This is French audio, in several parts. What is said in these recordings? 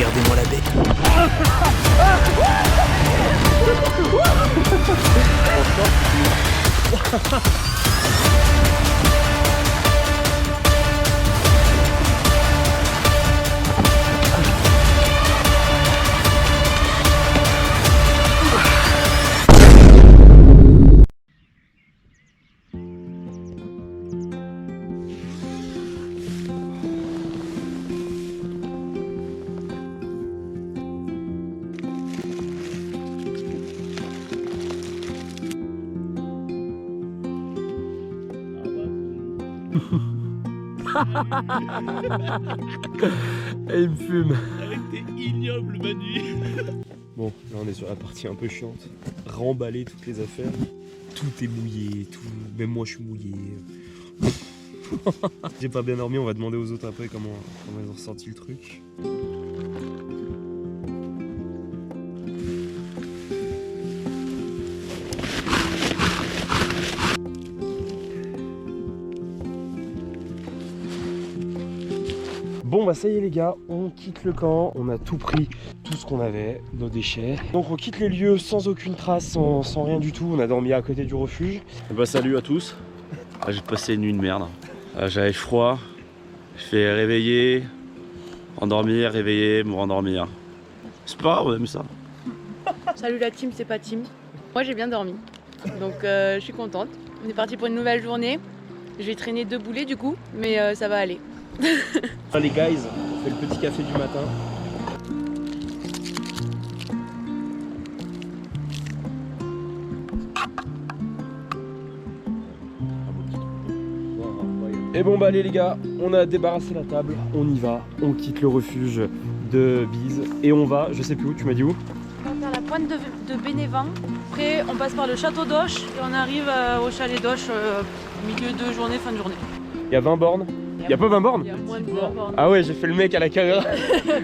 Regardez-moi la bête. Et il me fume. Avec tes ignobles Manu. Bon, là on est sur la partie un peu chiante. Remballer toutes les affaires. Tout est mouillé, tout. Même moi je suis mouillé. J'ai pas bien dormi, on va demander aux autres après comment ils ont ressenti le truc. Bon bah ça y est les gars, on quitte le camp, on a tout pris, tout ce qu'on avait, nos déchets. Donc on quitte les lieux sans aucune trace, sans rien du tout, on a dormi à côté du refuge. Et bah salut à tous. J'ai passé une nuit de merde. J'avais froid, je fais réveiller, endormir, réveiller, me rendormir. C'est pas grave, on aime ça. Salut la team, c'est pas team. Moi j'ai bien dormi, donc je suis contente. On est parti pour une nouvelle journée. Je vais traîner 2 boulets du coup, mais ça va aller. Les guys, on fait le petit café du matin. Et bon bah allez les gars, on a débarrassé la table, on y va, on quitte le refuge de Bise et on va, je sais plus où, tu m'as dit où? On va faire la pointe de Bénévent. Après on passe par le château d'Auch et on arrive au chalet d'Auch milieu de journée, fin de journée. Il y a 20 bornes. Il y a pas 20 bornes? Il y a moins de 20 bornes. Ah ouais, j'ai fait le mec à la caméra.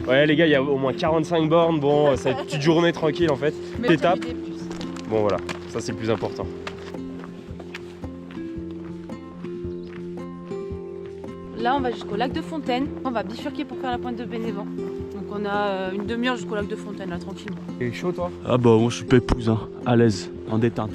Ouais les gars, il y a au moins 45 bornes, bon c'est une petite journée tranquille en fait. Mais Étape. on s'est mis des puces. Bon voilà, ça c'est le plus important. Là on va jusqu'au lac de Fontaine. On va bifurquer pour faire la pointe de Bénévent. Donc on a une demi-heure jusqu'au lac de Fontaine là, tranquillement. T'es chaud toi? Ah bah moi je suis pépouze, hein. À l'aise, en détente.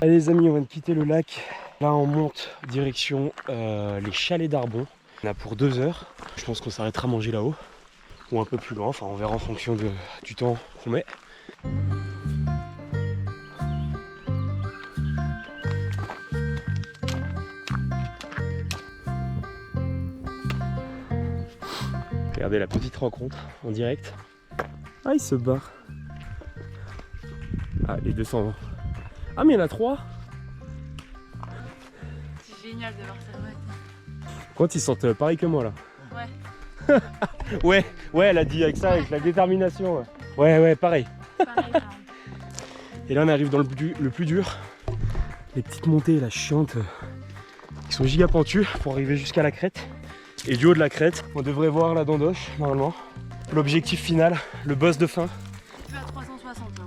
Allez les amis, on vient de quitter le lac. Là on monte direction les chalets d'Arbon. On a pour 2 heures. Je pense qu'on s'arrêtera à manger là-haut. Ou un peu plus loin, enfin on verra en fonction du temps qu'on met. Regardez la petite rencontre en direct. Ah il se barre. Ah les 200. Ah mais il y en a 3. C'est génial de voir ça. Quand ils sentent pareil que moi là. Ouais. ouais, elle a dit avec ça, avec la détermination. Ouais, pareil. Pareil. Et là on arrive dans le plus dur. Les petites montées là chiantes qui sont giga pentues pour arriver jusqu'à la crête. Et du haut de la crête, on devrait voir la Dandoche normalement. L'objectif final, le boss de fin. Tu es à 360 là.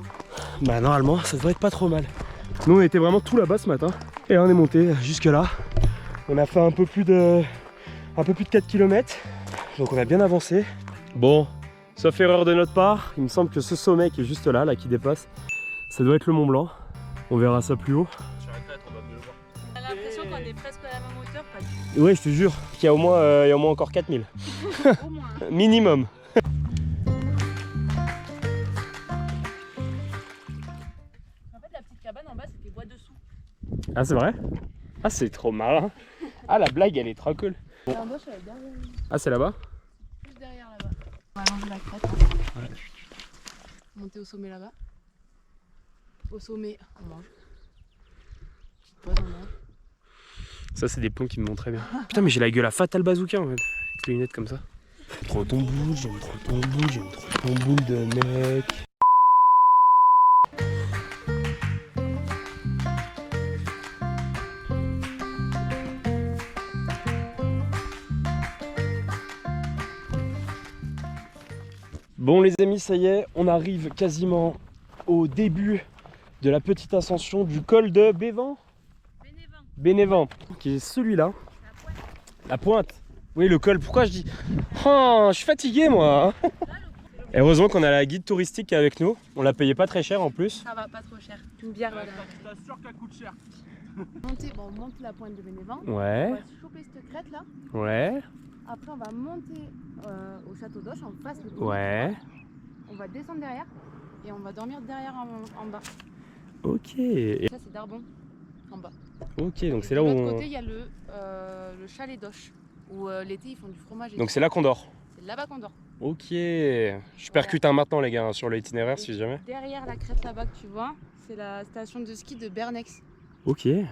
Bah normalement ça devrait être pas trop mal. Nous on était vraiment tout là-bas ce matin. Et là on est monté jusque là. On a fait un peu plus de 4 km. Donc on a bien avancé. Bon, sauf erreur de notre part, il me semble que ce sommet qui est juste là, qui dépasse, ça doit être le Mont Blanc. On verra ça plus haut. Sur la crête, on va mieux le voir. On a l'impression qu'on est presque à la même hauteur, pas du tout. Ouais, je te jure qu'il y a au moins encore 4000. Au moins. Minimum. En fait, la petite cabane en bas, c'était bois dessous. Ah c'est vrai? Ah c'est trop marrant. Ah la blague elle est trop cool. L'embauche, elle est derrière. Ah c'est là-bas? Juste derrière là-bas. On va longer la crête. Ouais. Monter au sommet là-bas. Au sommet, on mange. Petite pause, on mange. Ça c'est des plans qui me vont très bien. Putain mais j'ai la gueule à Fatal Bazooka en fait. Avec les lunettes comme ça. Trop ton boule, j'aime trop ton boule, j'aime trop ton boule de mec. Bon les amis, ça y est, on arrive quasiment au début de la petite ascension du col de Bénévent, qui est celui-là. La pointe. Oui, le col. Pourquoi je dis... Oh, je suis fatigué moi. Et heureusement qu'on a la guide touristique qui est avec nous. On la payait pas très cher en plus. Ça va, pas trop cher. Une bière, voilà. Je t'assure qu'elle coûte cher. On monte la pointe de Bénévent. Ouais. On va choper cette crête là. Ouais. Après, on va monter au château d'Auch, en face. Le Ouais. On va descendre derrière et on va dormir derrière en bas. Ok. Et... Ça, c'est Darbon, en bas. Ok, donc c'est là de où l'autre on... côté, il y a le chalet d'Auch, où l'été, ils font du fromage. Et Donc tout. c'est là qu'on dort. C'est là-bas qu'on dort. Ok. Je percute un maintenant les gars hein, sur l'itinéraire si jamais. Derrière la crête là-bas que tu vois, c'est la station de ski de Bernex. Ok. Et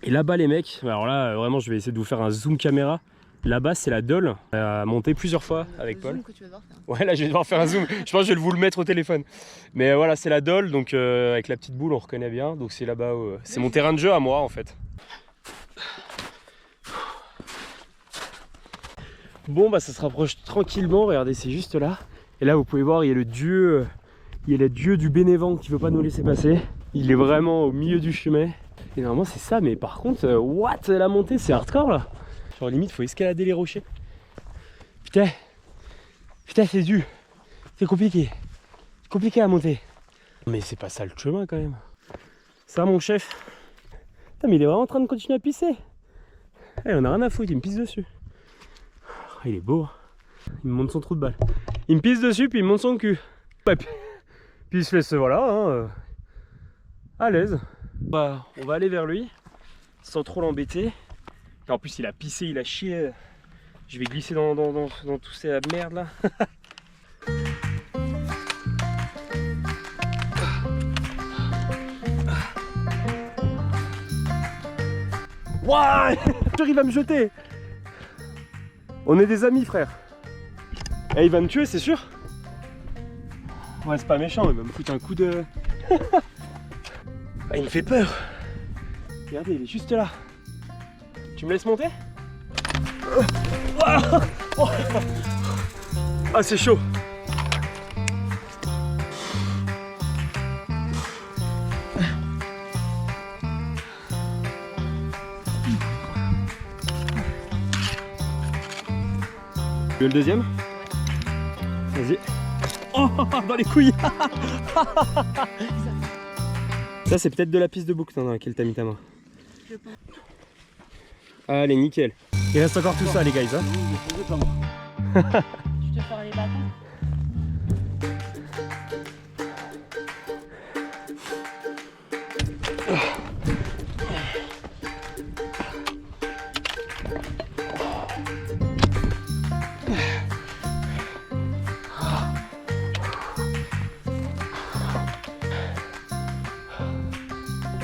là-bas les mecs, alors là vraiment je vais essayer de vous faire un zoom caméra. Là-bas c'est la Dole, on a monté plusieurs fois avec Paul. Zoom que tu vas devoir faire. Ouais là je vais devoir faire un zoom, je pense que je vais vous le mettre au téléphone. Mais voilà c'est la Dole, donc avec la petite boule on reconnaît bien. Donc c'est là-bas, c'est mon terrain de jeu à moi en fait. Bon bah ça se rapproche tranquillement, regardez c'est juste là. Et là vous pouvez voir il y a le dieu du Bénévent qui veut pas nous laisser passer. Il est vraiment au milieu du chemin. Et normalement c'est ça, mais par contre, what, la montée c'est hardcore là. Genre limite faut escalader les rochers. Putain c'est dur. C'est compliqué. C'est compliqué à monter. Mais c'est pas ça le chemin quand même. Ça mon chef. Putain mais il est vraiment en train de continuer à pisser. Eh on a rien à foutre, il me pisse dessus. Il est beau. Il me monte son trou de balle. Il me pisse dessus puis il me monte son cul. Ouais, puis il se laisse voilà hein, à l'aise. Bah, on va aller vers lui sans trop l'embêter. En plus il a pissé, il a chié. Je vais glisser dans tous ces merdes là. Wouah, il va me jeter. On est des amis frère. Et il va me tuer c'est sûr. Ouais c'est pas méchant, il va me foutre un coup de... Ah, il me fait peur. Regardez, il est juste là. Tu me laisses monter? Ah, c'est chaud. Tu veux le deuxième? Vas-y. Oh, dans les couilles. Ça c'est peut-être de la piste de boucle dans laquelle t'as mis ta main. Je pense. Allez nickel. Il reste encore tout ça les guys hein. Je te ferai les bâtons.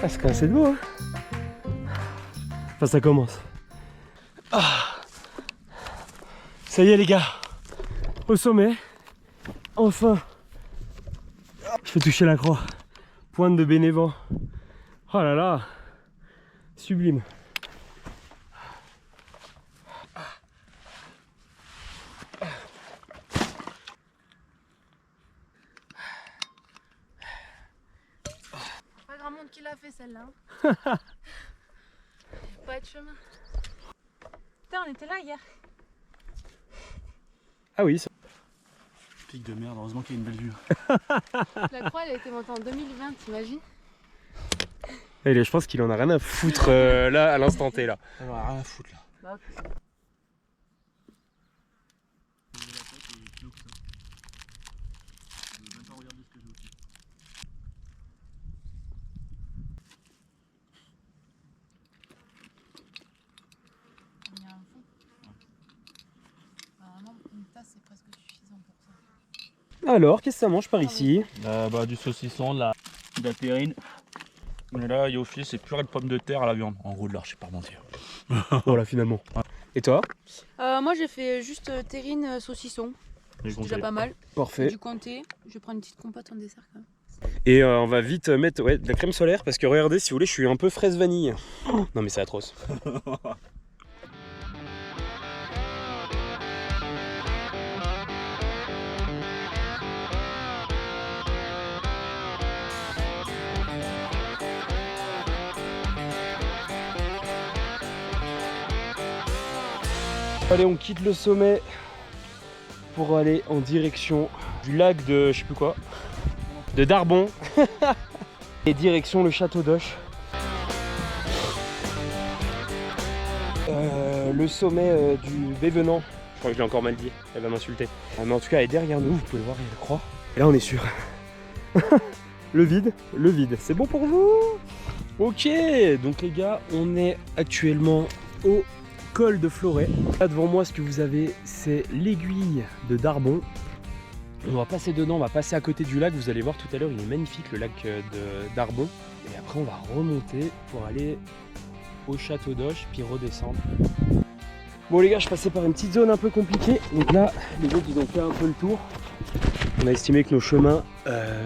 Ah c'est quand même assez beau hein. Enfin ça commence. Ah. Ça y est les gars. Au sommet. Enfin. Je fais toucher la croix. Pointe de Bénévent. Oh là là. Sublime. Pas grand monde qui l'a fait celle-là. Pas de chemin. Putain, on était là hier. Ah oui. Ça... Pic de merde, heureusement qu'il y a une belle vue. La croix elle a été montée en 2020, t'imagines? Allez, je pense qu'il en a rien à foutre là à l'instant T là. Elle en a rien à foutre là. Bah, ok. Il y a un fond. Normalement, une tasse c'est presque suffisant pour ça. Alors, qu'est-ce que ça mange par ici? Bah, du saucisson, de la terrine. Mais là, Yofi, c'est purée de pommes de terre à la viande. En gros, de là, je sais pas mentir. Voilà, finalement. Et toi? Moi j'ai fait juste terrine saucisson. C'est déjà pas mal. Parfait. Du comté. Je vais prendre une petite compote en dessert quand même. Et on va vite mettre de la crème solaire parce que regardez, si vous voulez, je suis un peu fraise vanille. Non mais c'est atroce. Allez, on quitte le sommet pour aller en direction du lac de je sais plus quoi, de Darbon et direction le château d'Oche. Le sommet du Bévenant, je crois que je l'ai encore mal dit, elle va m'insulter. Mais en tout cas elle est derrière nous, vous pouvez voir, il y a la croix. Et là on est sûr. Le vide, c'est bon pour vous? Ok, donc les gars, on est actuellement au col de Floret. Là devant moi, ce que vous avez, c'est l'aiguille de Darbon. On va passer dedans, on va passer à côté du lac. Vous allez voir tout à l'heure, il est magnifique le lac de Darbon. Et après, on va remonter pour aller au château d'Oche, puis redescendre. Bon les gars, je passais par une petite zone un peu compliquée. Donc là, les autres, ils ont fait un peu le tour. On a estimé que nos chemins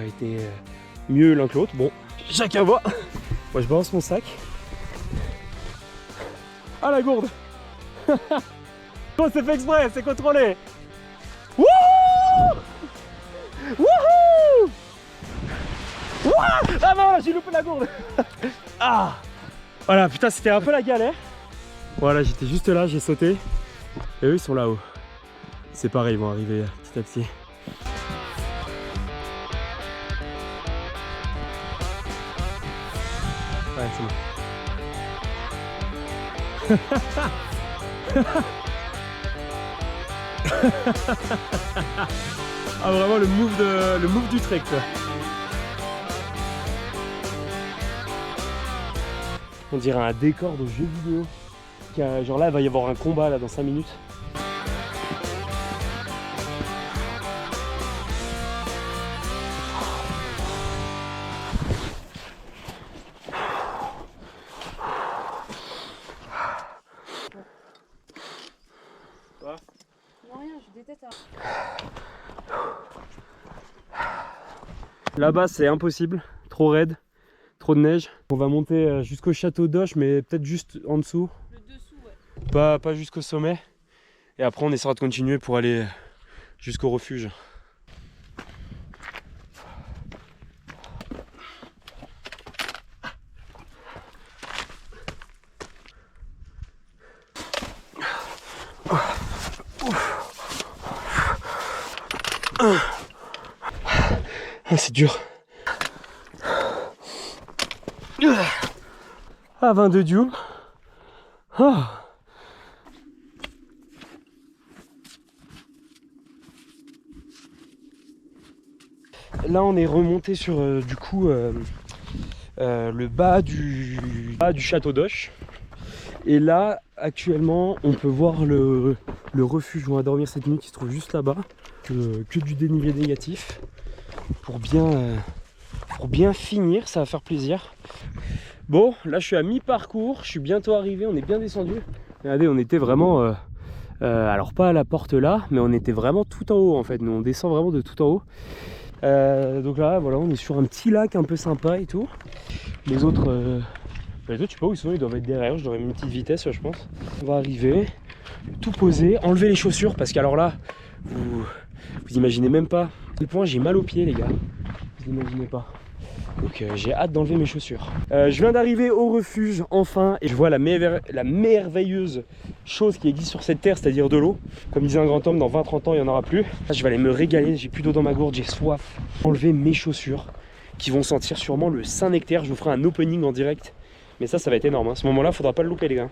étaient mieux l'un que l'autre. Bon, chacun voit. Moi, je balance mon sac. Ah la gourde. Oh, c'est fait exprès, c'est contrôlé. Wouhou! Wouhou! Wouah! Ah non, j'ai loupé la gourde. Ah! Voilà, putain, c'était un peu la galère. Voilà, j'étais juste là, j'ai sauté. Et eux, ils sont là-haut. C'est pareil, ils vont arriver petit à petit. Ouais, c'est bon. Ah vraiment le move du trek quoi. On dirait un décor de jeu vidéo. Genre là il va y avoir un combat là dans 5 minutes. Non, rien, je déteste. Là-bas c'est impossible, trop raide, trop de neige. On va monter jusqu'au château d'Oche mais peut-être juste en dessous. Le dessous, ouais. Pas jusqu'au sommet. Et après on essaiera de continuer pour aller jusqu'au refuge. Ah, c'est dur. Ah, 22 joules. Ah. Là, on est remonté sur du coup le bas du château d'Oche. Et là, actuellement, on peut voir le refuge où on va dormir cette nuit qui se trouve juste là-bas. Que du dénivelé négatif. Pour bien finir, ça va faire plaisir. Bon, là je suis à mi-parcours, je suis bientôt arrivé, on est bien descendu. Regardez, on était vraiment, alors pas à la porte là, mais on était vraiment tout en haut en fait. Nous on descend vraiment de tout en haut. Donc là, voilà, on est sur un petit lac un peu sympa et tout. Les autres, je sais pas où ils sont, ils doivent être derrière, je devrais mettre une petite vitesse je pense. On va arriver, tout poser, enlever les chaussures parce qu'alors là, vous imaginez même pas à quel point j'ai mal aux pieds les gars. Vous imaginez pas. Donc j'ai hâte d'enlever mes chaussures. Je viens d'arriver au refuge enfin et je vois la merveilleuse chose qui existe sur cette terre, c'est-à-dire de l'eau. Comme disait un grand homme, dans 20-30 ans il n'y en aura plus. Là, je vais aller me régaler, j'ai plus d'eau dans ma gourde, j'ai soif. Enlever mes chaussures qui vont sentir sûrement le Saint-Nectaire. Je vous ferai un opening en direct. Mais ça va être énorme. À ce moment-là, faudra pas le louper les gars.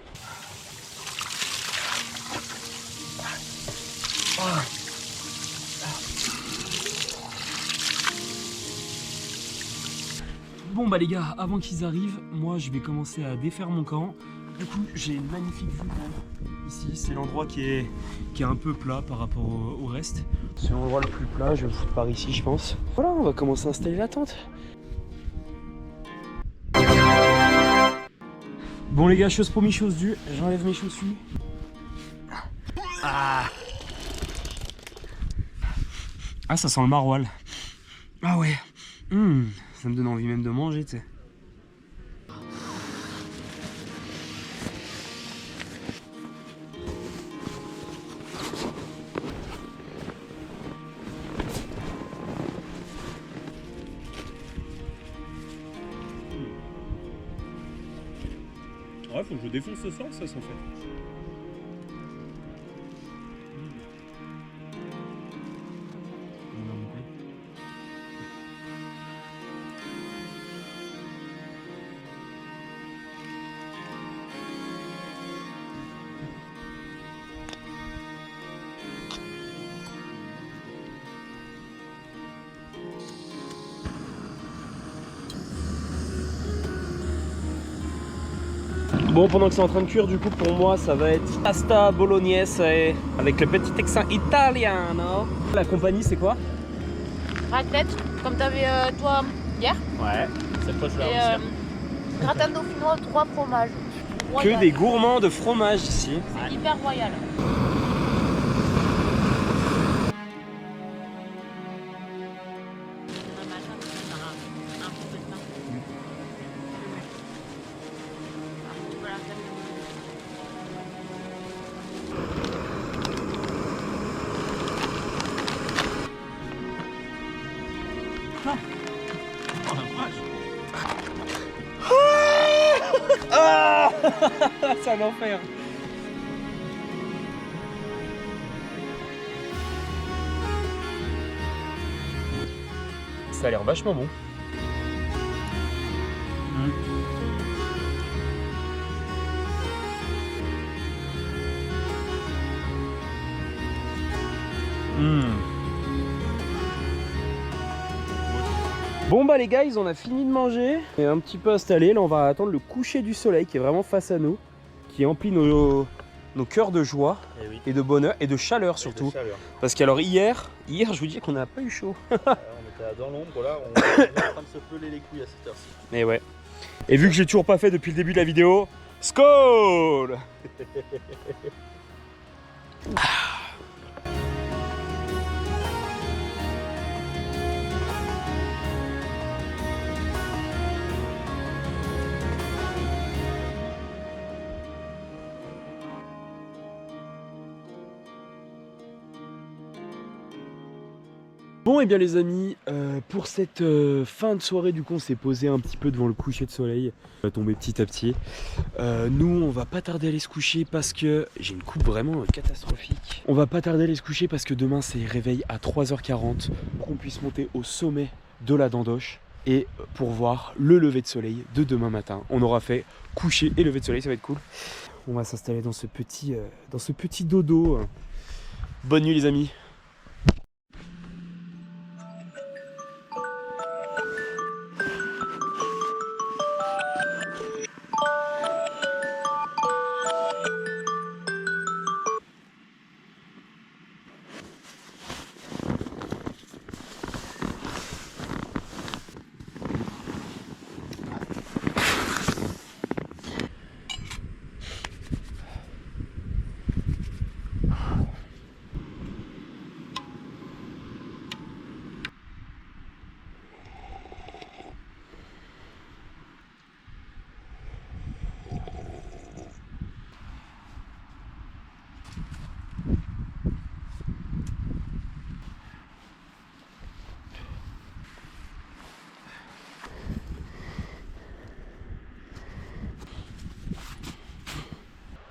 Bon bah les gars, avant qu'ils arrivent, moi je vais commencer à défaire mon camp. Du coup j'ai une magnifique vue ici, c'est l'endroit qui est un peu plat par rapport au reste. C'est l'endroit le plus plat, je vais me foutre par ici je pense. Voilà, on va commencer à installer la tente. Bon les gars, chose promis, chose due, j'enlève mes chaussures. Ah, ça sent le maroilles. Ah ouais. Ça me donne envie même de manger, tu sais. Ouais, faut que je défonce ce sens, ça, en fait. Bon, pendant que c'est en train de cuire, du coup, pour moi, ça va être pasta bolognaise avec le petit accent italiano. La compagnie, c'est quoi? Raclette, comme t'avais toi hier. Ouais, cette fois, je vais Et gratin dauphinois, 3 fromages. Que Royal. des gourmands de fromage ici. C'est hyper royal. Ah c'est un enfer. Ça a l'air vachement bon. Bon bah les gars, on a fini de manger. On est un petit peu installé. Là on va attendre le coucher du soleil qui est vraiment face à nous, qui emplit nos cœurs de joie et de bonheur et de chaleur surtout. Parce qu'alors hier je vous dis qu'on n'a pas eu chaud. On était dans l'ombre là, on est en train de se peler les couilles à cette heure-ci. Et ouais. Et vu que j'ai toujours pas fait depuis le début de la vidéo, skål. Bon et bien les amis, pour cette fin de soirée du coup on s'est posé un petit peu devant le coucher de soleil, on va tomber petit à petit. Nous on va pas tarder à aller se coucher parce que j'ai une coupe vraiment catastrophique. On va pas tarder à aller se coucher parce que demain c'est réveil à 3h40 pour qu'on puisse monter au sommet de la Dandoche et pour voir le lever de soleil de demain matin. On aura fait coucher et lever de soleil, ça va être cool. On va s'installer dans ce petit dodo. Bonne nuit les amis.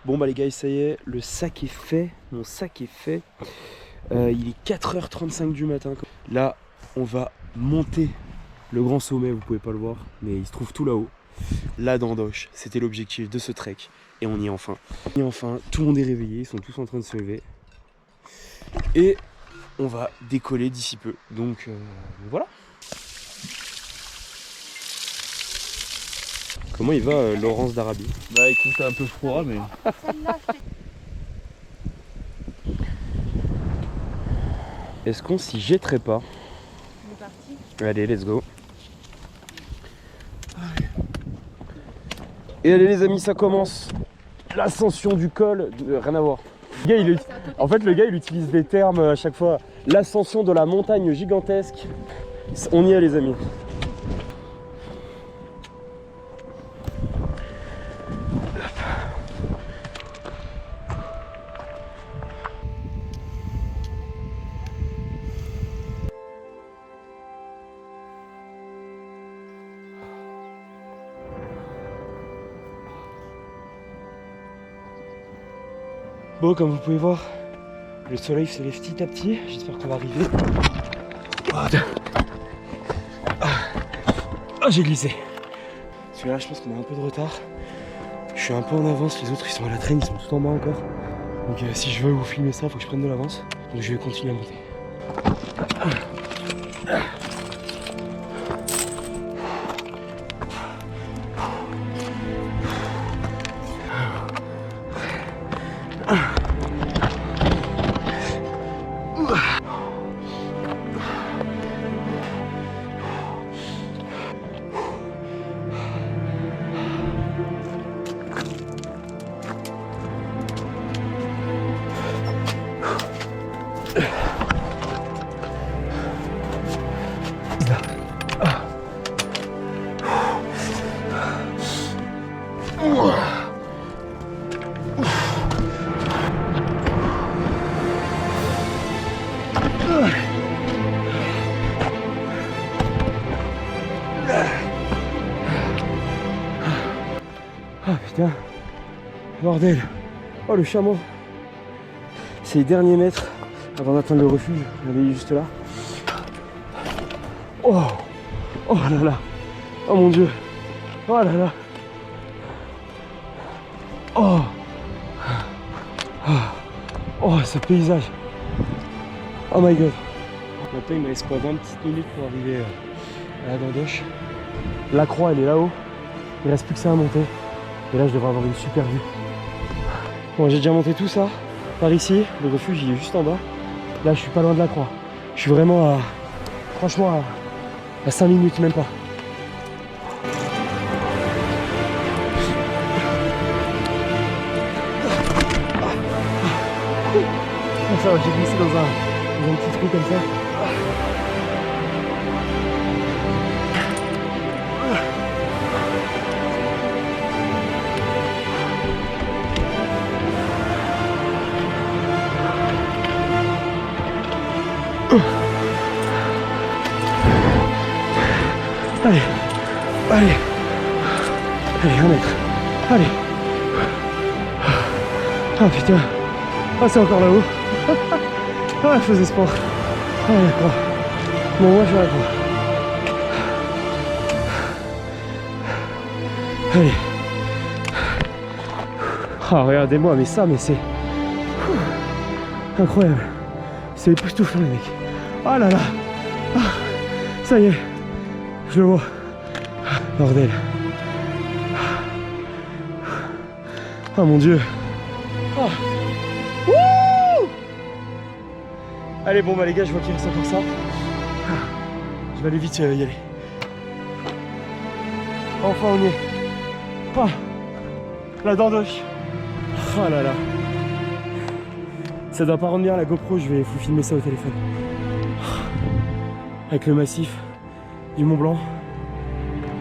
Bon bah les gars, ça y est, le sac est fait, mon sac est fait. Il est 4h35 du matin. Là, on va monter le grand sommet, vous pouvez pas le voir, mais il se trouve tout là-haut. La Dandoche, c'était l'objectif de ce trek. Et on y est enfin. Et enfin, tout le monde est réveillé, ils sont tous en train de se lever. Et on va décoller d'ici peu. Donc voilà. Comment il va Laurence d'Arabie? Bah écoute, c'est un peu froid mais... Est-ce qu'on s'y jetterait pas? On est parti. Allez, let's go. Et allez les amis, ça commence. L'ascension du col, rien à voir. Le gars, en fait, le gars, il utilise des termes à chaque fois. L'ascension de la montagne gigantesque. On y est les amis. Bon, comme vous pouvez voir, le soleil se lève petit à petit. J'espère qu'on va arriver. Ah, j'ai glissé. Parce que là, je pense qu'on a un peu de retard. Je suis un peu en avance. Les autres, ils sont à la traîne, ils sont tout en bas encore. Donc, si je veux vous filmer ça, il faut que je prenne de l'avance. Donc, je vais continuer à monter. Ah putain. Bordel. Oh le chameau. C'est les derniers mètres avant d'atteindre le refuge. Il est juste là. Oh. Oh là là. Oh mon dieu. Oh là là. Oh. Oh ce paysage. Oh my god. Maintenant il me reste quoi 20 petites minutes pour arriver à la Dordogne. La croix elle est là-haut. Il reste plus que ça à monter. Et là je devrais avoir une super vue. Bon j'ai déjà monté tout ça. Par ici, le refuge il est juste en bas. Là je suis pas loin de la croix. Je suis vraiment à. Franchement à 5 minutes même pas. Ça va, j'ai glissé dans un petit trou comme ça. Allez, allez, allez, 1 mètre, allez. Ah putain, ah c'est encore là-haut. Ah je faisais sport. Ah d'accord. Bon moi je vais à la croix. Allez. Ah regardez-moi mais ça mais c'est incroyable. C'est époustouflant les mecs. Ah là là. Ah, ça y est. Je le vois. Bordel. Oh mon dieu. Oh. Wouh. Allez bon bah les gars je vois qu'il reste encore ça. Je vais aller vite y aller. Enfin on y est. Ah. La Dordogne. Oh là là. Ça doit pas rendre bien la GoPro, je vais vous filmer ça au téléphone. Avec le massif du Mont Blanc.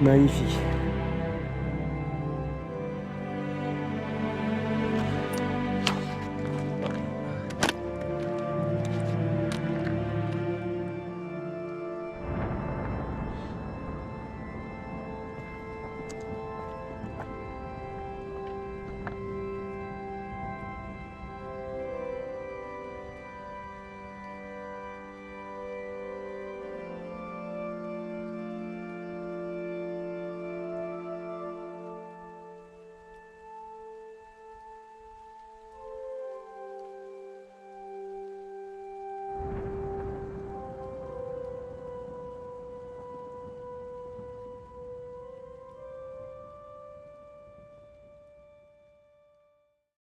Magnifique.